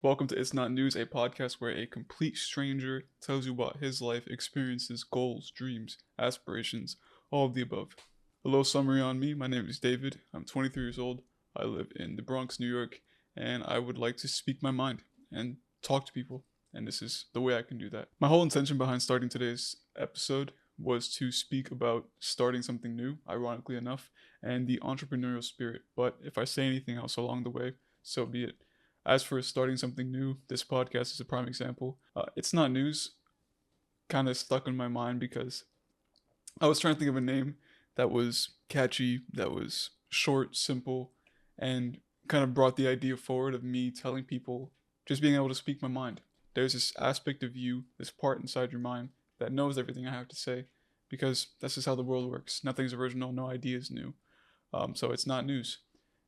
Welcome to It's Not News, a podcast where a complete stranger tells you about his life experiences, goals, dreams, aspirations, all of the above. A little summary on me: my name is David. I'm 23 years old. I live in the Bronx, New York, and I would like to speak my mind and talk to people. And this is the way I can do that. My whole intention behind starting today's episode was to speak about starting something new, ironically enough, and the entrepreneurial spirit. But if I say anything else along the way, so be it. As for starting something new, this podcast is a prime example. It's not news, kind of stuck in my mind because I was trying to think of a name that was catchy, that was short, simple, and kind of brought the idea forward of me telling people just being able to speak my mind. There's this aspect of you, this part inside your mind that knows everything I have to say because this is how the world works. Nothing's original, no idea is new. So it's not news.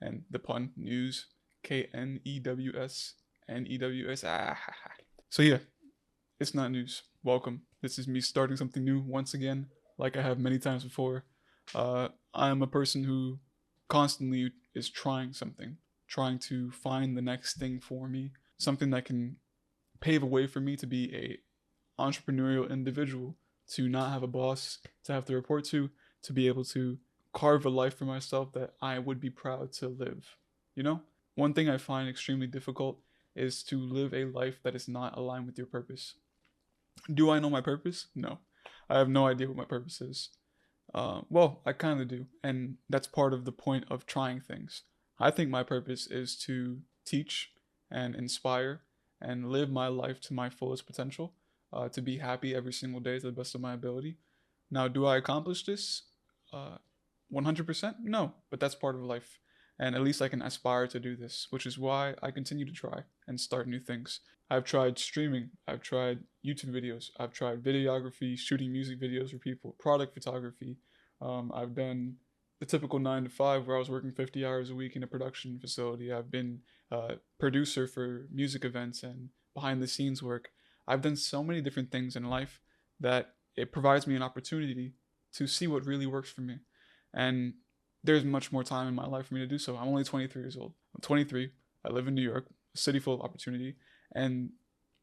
And the pun, news, Knews, So yeah, it's not news. Welcome. This is me starting something new once again, like I have many times before. I am a person who constantly is trying something, trying to find the next thing for me, something that can pave a way for me to be a entrepreneurial individual, to not have a boss to have to report to be able to carve a life for myself that I would be proud to live. You know? One thing I find extremely difficult is to live a life that is not aligned with your purpose. Do I know my purpose? No. I have no idea what my purpose is. Well, I kind of do, and that's part of the point of trying things. I think my purpose is to teach and inspire and live my life to my fullest potential, to be happy every single day to the best of my ability. Now, do I accomplish this? 100%? No, but that's part of life. And at least I can aspire to do this, which is why I continue to try and start new things. I've tried streaming, I've tried YouTube videos, I've tried videography, shooting music videos for people, product photography. I've done the typical 9 to 5 where I was working 50 hours a week in a production facility. I've been a producer for music events and behind the scenes work. I've done so many different things in life that it provides me an opportunity to see what really works for me. And there's much more time in my life for me to do so. I'm only 23 years old. I'm 23. I live in New York, a city full of opportunity. And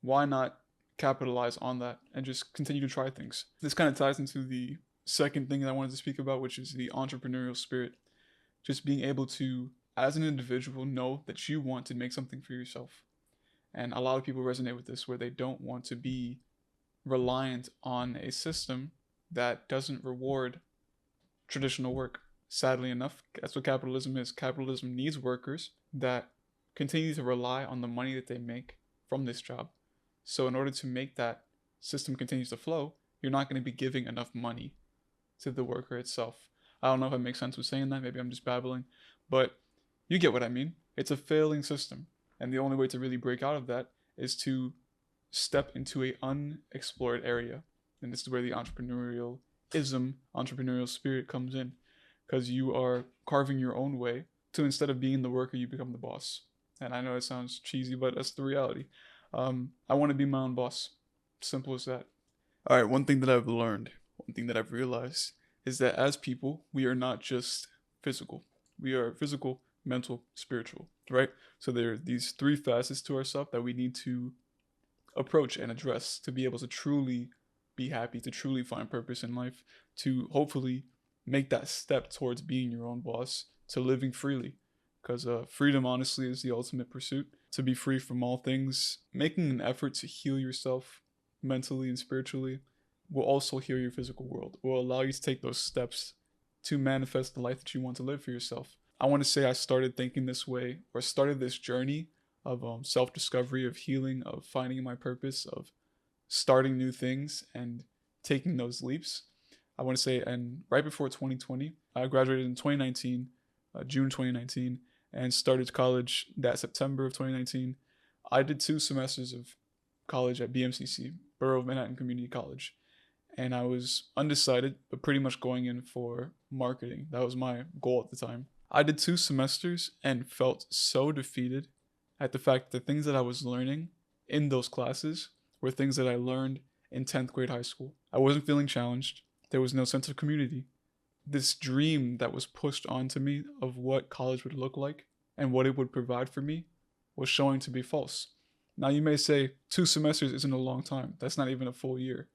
why not capitalize on that and just continue to try things? This kind of ties into the second thing that I wanted to speak about, which is the entrepreneurial spirit. Just being able to, as an individual, know that you want to make something for yourself. And a lot of people resonate with this where they don't want to be reliant on a system that doesn't reward traditional work. Sadly enough, that's what capitalism is. Capitalism needs workers that continue to rely on the money that they make from this job. So, in order to make that system continues to flow, you're not going to be giving enough money to the worker itself. I don't know if it makes sense with saying that. Maybe I'm just babbling, but you get what I mean. It's a failing system, and the only way to really break out of that is to step into a unexplored area, and this is where the entrepreneurial spirit comes in, because you are carving your own way to, instead of being the worker, you become the boss. And I know it sounds cheesy, but that's the reality. I want to be my own boss. Simple as that. All right, one thing that I've learned, one thing that I've realized is that as people, we are not just physical. We are physical, mental, spiritual, right? So there are these three facets to ourselves that we need to approach and address to be able to truly be happy, to truly find purpose in life, to hopefully make that step towards being your own boss, to living freely. Because freedom, honestly, is the ultimate pursuit. To be free from all things, making an effort to heal yourself mentally and spiritually will also heal your physical world, will allow you to take those steps to manifest the life that you want to live for yourself. I want to say I started thinking this way, or started this journey of self-discovery, of healing, of finding my purpose, of starting new things and taking those leaps. I want to say, and right before 2020, I graduated in 2019, June 2019, and started college that September of 2019. I did 2 semesters of college at BMCC, Borough of Manhattan Community College, and I was undecided, but pretty much going in for marketing. That was my goal at the time. I did 2 semesters and felt so defeated at the fact that the things that I was learning in those classes were things that I learned in 10th grade high school. I wasn't feeling challenged. There was no sense of community. This dream that was pushed onto me of what college would look like and what it would provide for me was showing to be false. Now you may say 2 semesters isn't a long time. That's not even a full year.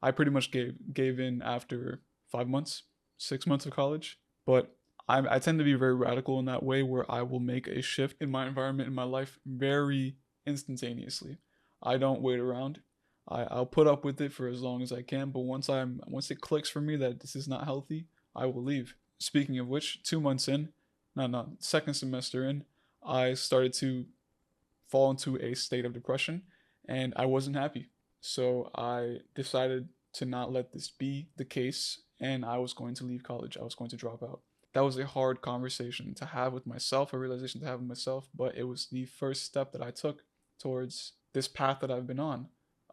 I pretty much gave in after 5 months, 6 months of college. But I tend to be very radical in that way, where I will make a shift in my environment, in my life, very instantaneously. I don't wait around. I'll put up with it for as long as I can, but once it clicks for me that this is not healthy, I will leave. Speaking of which, 2 months in, no, second semester in, I started to fall into a state of depression, and I wasn't happy. So I decided to not let this be the case, and I was going to leave college. I was going to drop out. That was a hard conversation to have with myself, a realization to have with myself, but it was the first step that I took towards this path that I've been on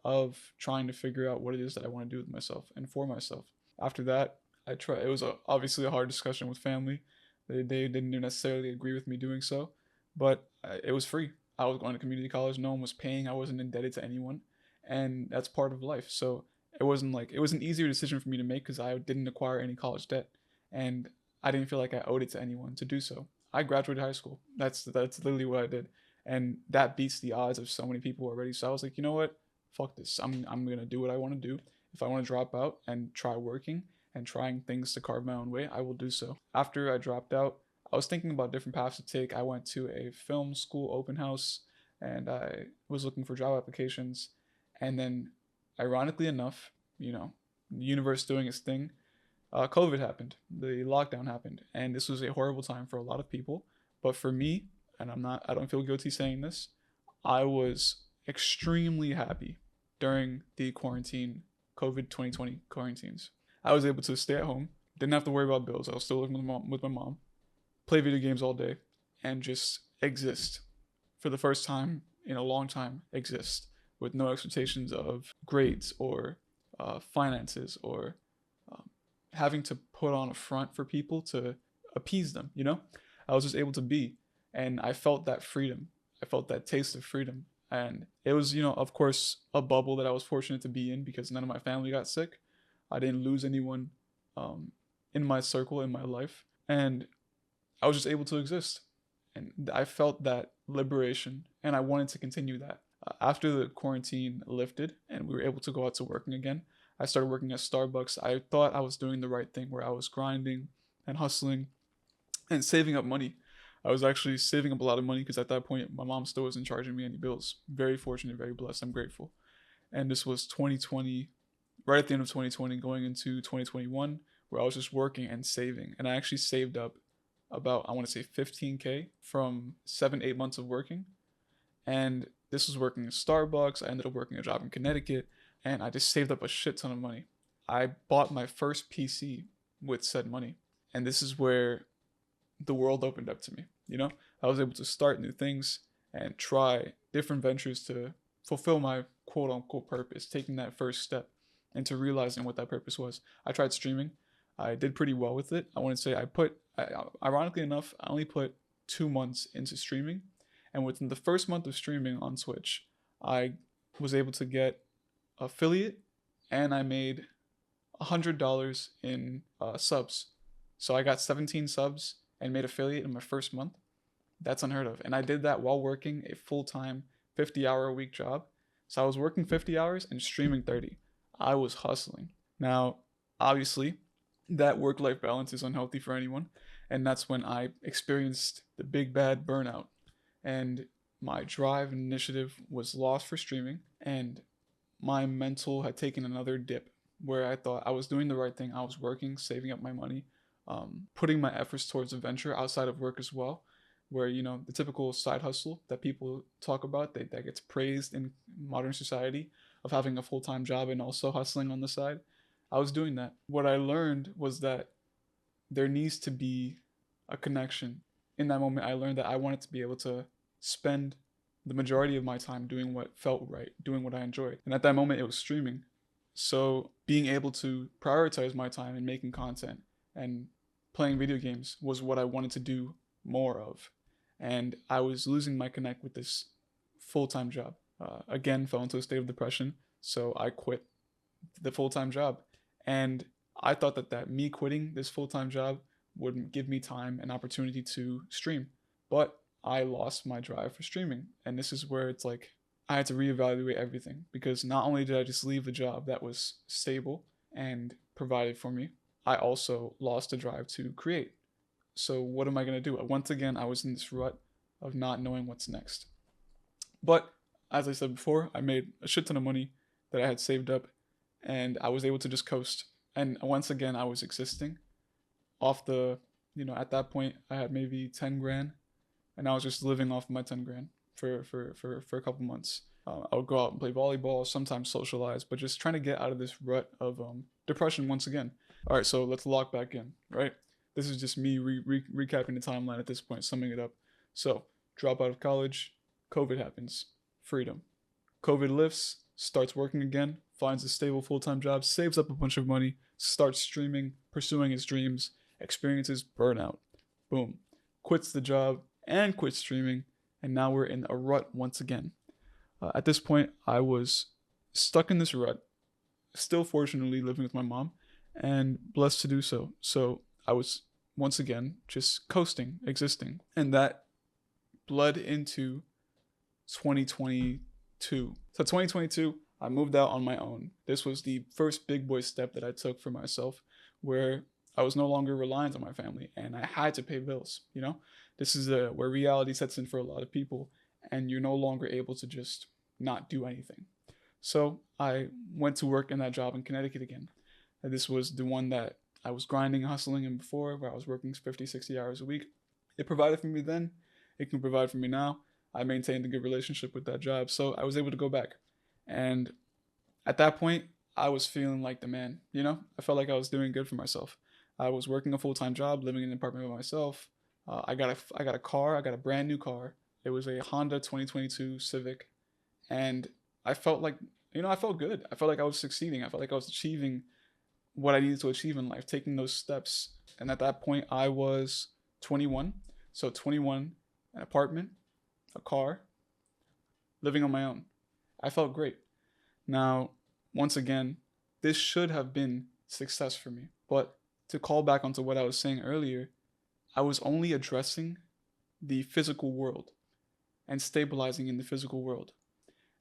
of trying to figure out what it is that I want to do with myself and for myself. After that, it was obviously a hard discussion with family. They didn't necessarily agree with me doing so, but it was free. I was going to community college. No one was paying. I wasn't indebted to anyone, and that's part of life. So it was an easier decision for me to make because I didn't acquire any college debt, and I didn't feel like I owed it to anyone to do so. I graduated high school. That's literally what I did, and that beats the odds of so many people already. So I was like, you know what? Fuck this. I'm gonna do what I want to do. If I want to drop out and try working and trying things to carve my own way, I will do so. After I dropped out, I was thinking about different paths to take. I went to a film school open house, and I was looking for job applications. And then, ironically enough, the universe doing its thing, COVID happened. The lockdown happened, and this was a horrible time for a lot of people. But for me, and I don't feel guilty saying this, I was extremely happy during the COVID 2020 quarantines. I was able to stay at home, didn't have to worry about bills. I was still living with my mom, play video games all day, and just exist for the first time in a long time. Exist with no expectations of grades or finances or having to put on a front for people to appease them. I was just able to be, and I felt that freedom. I felt that taste of freedom, and it was, of course, a bubble that I was fortunate to be in because none of my family got sick. I didn't lose anyone in my circle in my life, and I was just able to exist. And I felt that liberation, and I wanted to continue that. After the quarantine lifted and we were able to go out to working again, I started working at Starbucks. I thought I was doing the right thing, where I was grinding and hustling and saving up money. I was actually saving up a lot of money because at that point, my mom still wasn't charging me any bills. Very fortunate, very blessed. I'm grateful. And this was 2020, right at the end of 2020, going into 2021, where I was just working and saving. And I actually saved up about, I want to say 15K from 7, 8 months of working. And this was working at Starbucks. I ended up working a job in Connecticut, and I just saved up a shit ton of money. I bought my first PC with said money. And this is where the world opened up to me. I was able to start new things and try different ventures to fulfill my quote unquote purpose, taking that first step into realizing what that purpose was. I tried streaming. I did pretty well with it. I want to say ironically enough, I only put 2 months into streaming. And within the first month of streaming on Twitch, I was able to get affiliate, and I made $100 in subs. So I got 17 subs and made affiliate in my first month. That's unheard of. And I did that while working a full-time 50-hour-a-week job. So I was working 50 hours and streaming 30. I was hustling. Now, obviously, that work-life balance is unhealthy for anyone. And that's when I experienced the big bad burnout. And my drive and initiative was lost for streaming. And my mental had taken another dip, where I thought I was doing the right thing. I was working, saving up my money, putting my efforts towards a venture outside of work as well, where, the typical side hustle that people talk about, that gets praised in modern society, of having a full-time job and also hustling on the side. I was doing that. What I learned was that there needs to be a connection. In that moment, I learned that I wanted to be able to spend the majority of my time doing what felt right, doing what I enjoyed. And at that moment, it was streaming. So being able to prioritize my time in making content and playing video games was what I wanted to do more of. And I was losing my connect with this full-time job. Again, fell into a state of depression. So I quit the full-time job. And I thought that me quitting this full-time job would give me time and opportunity to stream. But I lost my drive for streaming. And this is where it's like, I had to reevaluate everything because not only did I just leave a job that was stable and provided for me, I also lost the drive to create. So what am I going to do? Once again, I was in this rut of not knowing what's next. But as I said before, I made a shit ton of money that I had saved up, and I was able to just coast. And once again, I was existing off the, at that point, I had maybe 10 grand, and I was just living off of my 10 grand for a couple months. I would go out and play volleyball, sometimes socialize, but just trying to get out of this rut of depression once again. All right, so let's lock back in, right? This is just me recapping the timeline at this point, summing it up. So, drop out of college, COVID happens, freedom. COVID lifts, starts working again, finds a stable full time job, saves up a bunch of money, starts streaming, pursuing his dreams, experiences burnout. Boom. Quits the job and quits streaming, and now we're in a rut once again. At this point, I was stuck in this rut, still fortunately living with my mom, and blessed to do so. So I was once again just coasting, existing, and that bled into 2022. So 2022, I moved out on my own. This was the first big boy step that I took for myself, where I was no longer reliant on my family and I had to pay bills. This is where reality sets in for a lot of people, and you're no longer able to just not do anything. So I went to work in that job in Connecticut again. And this was the one that I was grinding, hustling in before, where I was working 50, 60 hours a week. It provided for me then. It can provide for me now. I maintained a good relationship with that job, so I was able to go back. And at that point, I was feeling like the man, I felt like I was doing good for myself. I was working a full-time job, living in an apartment by myself. I got a car. I got a brand new car. It was a Honda 2022 Civic, and I felt like, I felt good. I felt like I was succeeding. I felt like I was achieving what I needed to achieve in life, taking those steps. And at that point, I was 21. So 21, an apartment, a car, living on my own. I felt great. Now, once again, this should have been success for me. But to call back onto what I was saying earlier, I was only addressing the physical world and stabilizing in the physical world.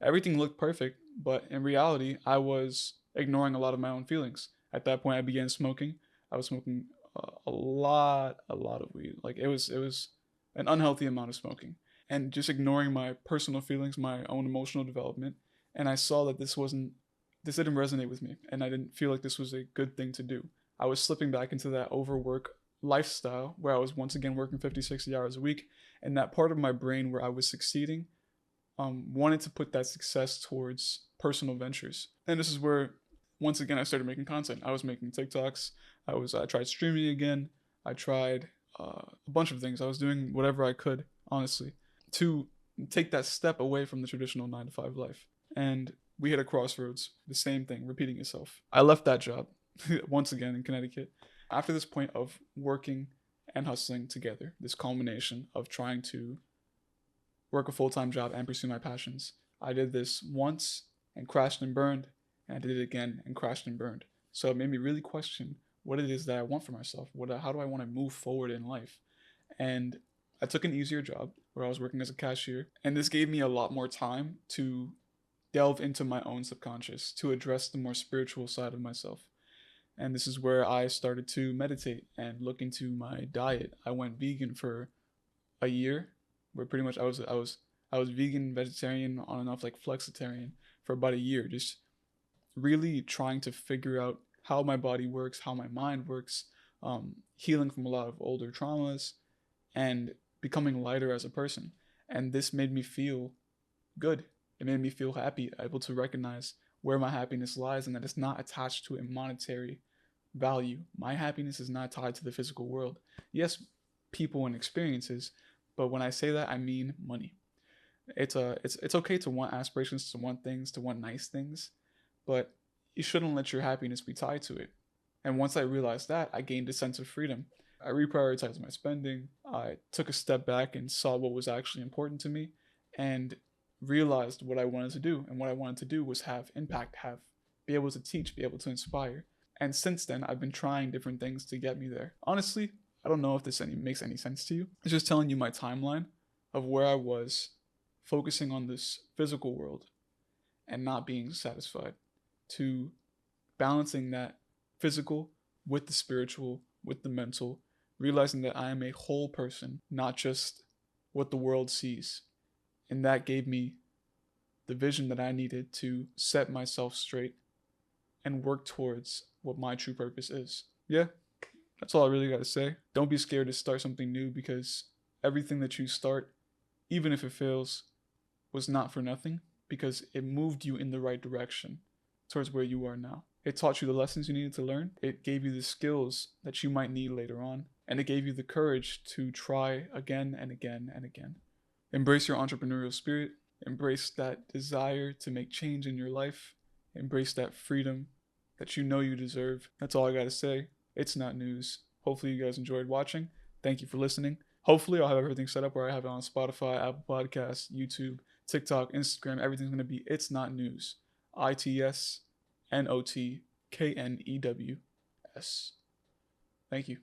Everything looked perfect, but in reality, I was ignoring a lot of my own feelings. At that point, I began smoking. I was smoking a lot of weed. Like it was an unhealthy amount of smoking, and just ignoring my personal feelings, my own emotional development. And I saw that this didn't resonate with me, and I didn't feel like this was a good thing to do. I was slipping back into that overwork lifestyle where I was once again working 50, 60 hours a week, and that part of my brain where I was succeeding wanted to put that success towards personal ventures. And this is where, once again, I started making content. I was making TikToks. I tried streaming again. I tried a bunch of things. I was doing whatever I could, honestly, to take that step away from the traditional 9 to 5 life. And we hit a crossroads, the same thing, repeating itself. I left that job, once again in Connecticut. After this point of working and hustling together, this culmination of trying to work a full-time job and pursue my passions, I did this once and crashed and burned, and I did it again and crashed and burned. So it made me really question what it is that I want for myself. How do I want to move forward in life? And I took an easier job where I was working as a cashier, and this gave me a lot more time to delve into my own subconscious, to address the more spiritual side of myself. And this is where I started to meditate and look into my diet. I went vegan for a year, where pretty much I was vegan, vegetarian, on and off, like flexitarian for about a year, just really trying to figure out how my body works, how my mind works, healing from a lot of older traumas, and becoming lighter as a person. And this made me feel good. It made me feel happy, able to recognize where my happiness lies and that it's not attached to a monetary value. My happiness is not tied to the physical world. Yes, people and experiences, but when I say that, I mean money. It's okay to want aspirations, to want things, to want nice things, but you shouldn't let your happiness be tied to it. And once I realized that, I gained a sense of freedom. I reprioritized my spending. I took a step back and saw what was actually important to me and realized what I wanted to do. And what I wanted to do was have impact, be able to teach, be able to inspire. And since then, I've been trying different things to get me there. Honestly, I don't know if this makes any sense to you. It's just telling you my timeline of where I was focusing on this physical world and not being satisfied, to balancing that physical with the spiritual, with the mental, realizing that I am a whole person, not just what the world sees. And that gave me the vision that I needed to set myself straight and work towards what my true purpose is. Yeah, that's all I really got to say. Don't be scared to start something new, because everything that you start, even if it fails, was not for nothing, because it moved you in the right direction towards where you are now. It taught you the lessons you needed to learn. It gave you the skills that you might need later on. And it gave you the courage to try again and again and again. Embrace your entrepreneurial spirit. Embrace that desire to make change in your life. Embrace that freedom that you know you deserve. That's all I got to say. It's not news. Hopefully you guys enjoyed watching. Thank you for listening. Hopefully I'll have everything set up where I have it on Spotify, Apple Podcasts, YouTube, TikTok, Instagram. Everything's going to be It's Not News. ITSNOTKNEWS. Thank you.